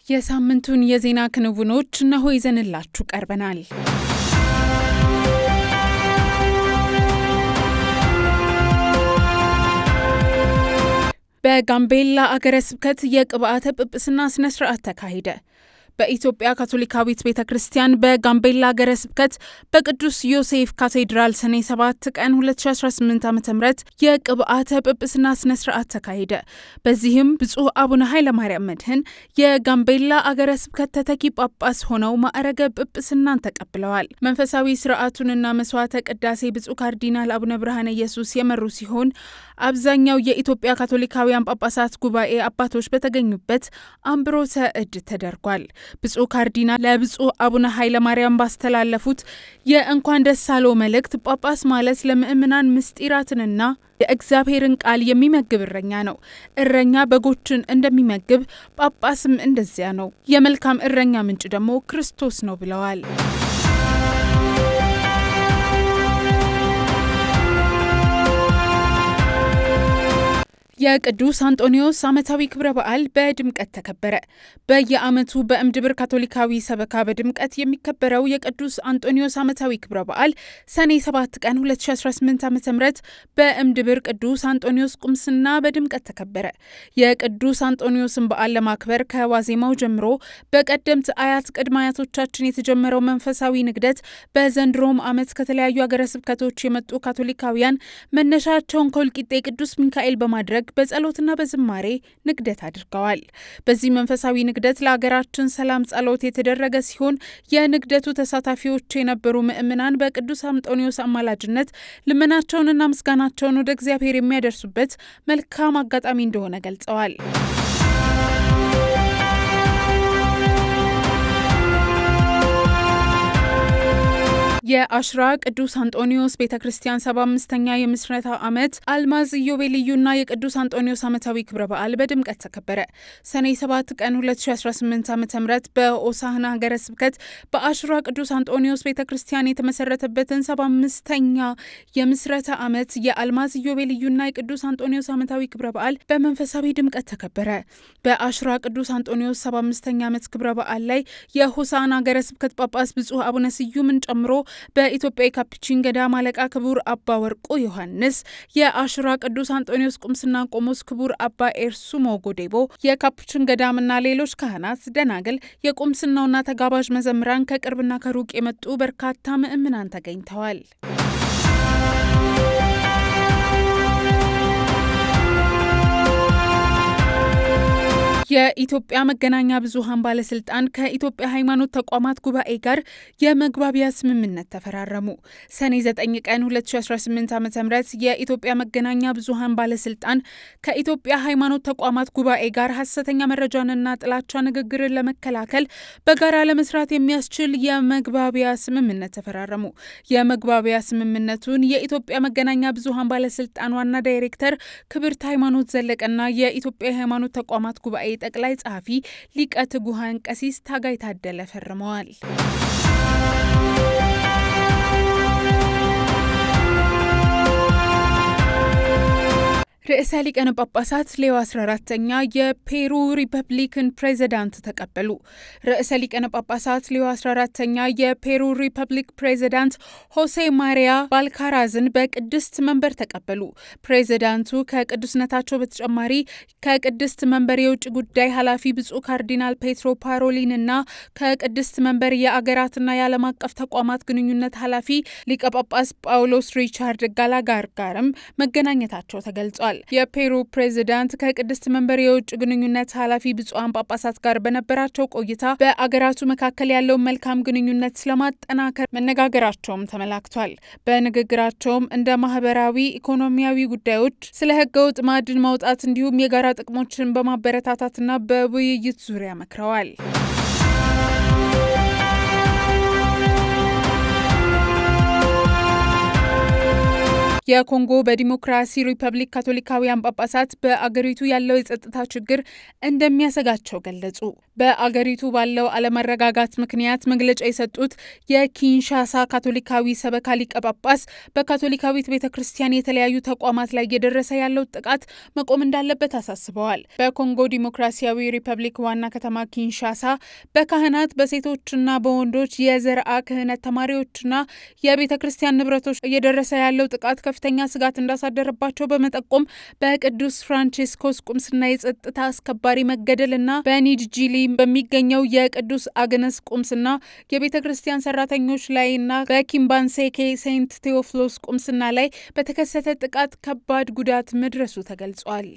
የሳምንቱን የዜና ክንውኖች እነሆ ይዘንላችሁ ቀርበናል። በጋምቤላ አገረ ስብከት የቅብዓተ ጵጵስና ስነ ስርዓት ተካሄደ። በኢትዮጵያ ካቶሊካዊት ቤተክርስቲያን በጋምቤላ አገረ ስብከት በቅዱስ ዮሴፍ ካቴድራል ሰኔ 7 ቀን 2018 ዓ.ም የቅብዓተ ጵጵስና ስነ ስርዓት ተካሄደ። በዚህም ብፁዕ አቡነ ኃይለማርያም መድህን የጋምቤላ አገረ ስብከት ተተኪ ጳጳስ ሆነው ማዕረገ ጵጵስናን ተቀብለዋል። መንፈሳዊ ስርዓቱንና መስዋዕተ ቅዳሴ ብፁዕ ካርዲናል አቡነ ብርሃነ ኢየሱስ የመሩ ሲሆን አብዛኛው የኢትዮጵያ ካቶሊካውያን ጳጳሳት ጉባኤ አባቶች በተገኙበት አምብሮተ እድ ተደርጓል። ብፁዕ ካርዲናል ለብፁዕ አቡነ ኃይለማርያም ባስተላለፉት የእንኳን ደስ አለው መልእክት ጳጳስ ማለት ለምእምናን ምስጢራትንና የእግዚአብሔርን ቃል የሚመግብ እረኛ ነው። እረኛ በጎችን እንደሚመግብ ጳጳስም እንደዚያ ነው። የመልካም እረኛ ምንጭ ደግሞ ክርስቶስ ነው ብለዋል። የቅዱስ አንጦኒዮስ ዓመታዊ ክብረ በዓል በድምቀት ተከበረ። በየዓመቱ በእምድብር ካቶሊካዊ ሰበካ በድምቀት የሚከበረው የቅዱስ አንጦኒዮስ ዓመታዊ ክብረ በዓል ሰኔ 7 ቀን 2018 ዓ.ም በእምድብር ቅዱስ አንጦኒዮስ ቁምስና በድምቀት ተከበረ። የቅዱስ አንጦኒዮስን በዓል ለማክበር ከዋዜማው ጀምሮ በቀደምት አያት ቅድመ አያቶቻችን የተጀመረው መንፈሳዊ ንግደት በዘንድሮም ዓመት ከተለያዩ አገረ ስብከቶች የመጡ ካቶሊካውያን መነሻቸውን ከወልቂጤ ቅዱስ ሚካኤል በማድረግ በጸሎትና በዝማሬ ንግደት አድርገዋል። በዚህ መንፈሳዊ ንግደት ለሀገራችን ሰላም ጸሎት የተደረገ ሲሆን የንግደቱ ተሳታፊዎች የነበሩ ምእምናን በቅዱስ አንጦኒዮስ አማላጅነት ልመናቸውንና ምስጋናቸውን ወደ እግዚአብሔር የሚያደርሱበት መልካም አጋጣሚ እንደሆነ ገልጸዋል። የአሽራ ቅዱስ አንጦኒዮስ ቤተክርስቲያን 75ኛ የምስረታ ዓመት አልማዝ ኢዮቤልዩና የቅዱስ አንጦኒዮስ ዓመታዊ ክብረ በዓል በድምቀት ተከበረ። ሰኔ 7 ቀን 2018 ዓ.ም በኦሳህና ሀገረ ስብከት በአሽራ ቅዱስ አንጦኒዮስ ቤተክርስቲያን የተመሰረተበትን 75ኛ የምስረታ ዓመት የአልማዝ ኢዮቤልዩና የቅዱስ አንጦኒዮስ ዓመታዊ ክብረ በዓል በመንፈሳዊ ድምቀት ተከበረ። በአሽራ ቅዱስ አንጦኒዮስ 75ኛ ዓመት ክብረ በዓል ላይ የሆሳዕና ሀገረ ስብከት ጳጳስ ብፁዕ አቡነ ስዩምን ጨምሮ በኢትዮጵያ የካፑቺን ገዳም አለቃ ክቡር አባ ወርቁ ዮሐንስ፣ የአሽራ ቅዱስ አንጦኒዮስ ቁምስና ቆሞስ ክቡር አባ ኤርሱሞ ጎዴቦ፣ የካፑቺን ገዳምና ሌሎች ካህናት፣ ደናግል፣ የቁምስናውና ተጋባዥ መዘምራን፣ ከቅርብና ከሩቅ የመጡ በርካታ ምእምናን ተገኝተዋል። የኢትዮጵያ መገናኛ ብዙሃን ባለስልጣን ከኢትዮጵያ ሃይማኖት ተቋማት ጉባኤ ጋር የመግባቢያ ስምምነት ተፈራረሙ። ሰኔ 9 ቀን 2018 ዓ.ም የኢትዮጵያ መገናኛ ብዙሃን ባለስልጣን ከኢትዮጵያ ሃይማኖት ተቋማት ጉባኤ ጋር ሐሰተኛ መረጃንና ጥላቻ ንግግርን ለመከላከል በጋራ ለመስራት የሚያስችል የመግባቢያ ስምምነት ተፈራረሙ። የመግባቢያ ስምምነቱን የኢትዮጵያ መገናኛ ብዙሃን ባለስልጣን ዋና ዳይሬክተር ክብርት ሃይማኖት ዘለቀና የኢትዮጵያ ሃይማኖት ተቋማት ጉባኤ ጠቅላይ ጸሐፊ ሊቀ ትጉሃን ቀሲስ ታጋይ ታደለ ፈርመዋል። ርዕሰ ሊቃነ ጳጳሳት ሌዮ 14ኛ የፔሩ ሪፐብሊክን ፕሬዝዳንት ተቀበሉ። ርዕሰ ሊቃነ ጳጳሳት ሌዮ 14ኛ የፔሩ ሪፐብሊክ ፕሬዝዳንት ሆሴ ማሪያ ባልካራዝን በቅድስት መንበር ተቀበሉ። ፕሬዝዳንቱ ከቅዱስነታቸው በተጨማሪ ከቅድስት መንበር የውጭ ጉዳይ ኃላፊ ብፁዕ ካርዲናል ፔትሮ ፓሮሊንና ከቅድስት መንበር የአገራትና የዓለም አቀፍ ተቋማት ግንኙነት ኃላፊ ሊቀ ጳጳስ ጳውሎስ ሪቻርድ ጋላጋር ጋርም መገናኘታቸው ተገልጿል። የፔሩ ፕሬዝዳንት ከቅድስት መንበር የውጭ ግንኙነት ኃላፊ ብፁዓን ጳጳሳት ጋር በነበራቸው ቆይታ በአገራቱ መካከል ያለውን መልካም ግንኙነት ስለማጠናከር መነጋገራቸውም ተመላክቷል። በንግግራቸውም እንደ ማህበራዊ፣ ኢኮኖሚያዊ ጉዳዮች፣ ስለ ህገወጥ ማዕድን ማውጣት እንዲሁም የጋራ ጥቅሞችን በማበረታታትና በውይይት ዙሪያ መክረዋል። የኮንጎ በዲሞክራሲ ሪፐብሊክ ካቶሊካውያን ጳጳሳት በአገሪቱ ያለው የጸጥታ ችግር እንደሚያሰጋቸው ገለጹ። በአገሪቱ ባለው አለመረጋጋት ምክንያት መግለጫ የሰጡት የኪንሻሳ ካቶሊካዊ ሰበካ ሊቀ ጳጳስ በካቶሊካዊት ቤተ ክርስቲያን የተለያዩ ተቋማት ላይ እየደረሰ ያለው ጥቃት መቆም እንዳለበት አሳስበዋል። በኮንጎ ዲሞክራሲያዊ ሪፐብሊክ ዋና ከተማ ኪንሻሳ በካህናት በሴቶችና በወንዶች የዘርአ ክህነት ተማሪዎችና የቤተ ክርስቲያን ንብረቶች እየደረሰ ያለው ጥቃት ከፍተኛ ስጋት እንዳሳደረባቸው በመጠቆም በቅዱስ ፍራንቺስኮስ ቁምስና የጸጥታ አስከባሪ መገደልና በኒድጂሊ በሚገኘው የቅዱስ አግነስ ቁምስና የቤተ ክርስቲያን ሰራተኞች ላይና በኪምባንሴኬ ሴንት ቴዎፍሎስ ቁምስና ላይ በተከሰተ ጥቃት ከባድ ጉዳት መድረሱ ተገልጿል።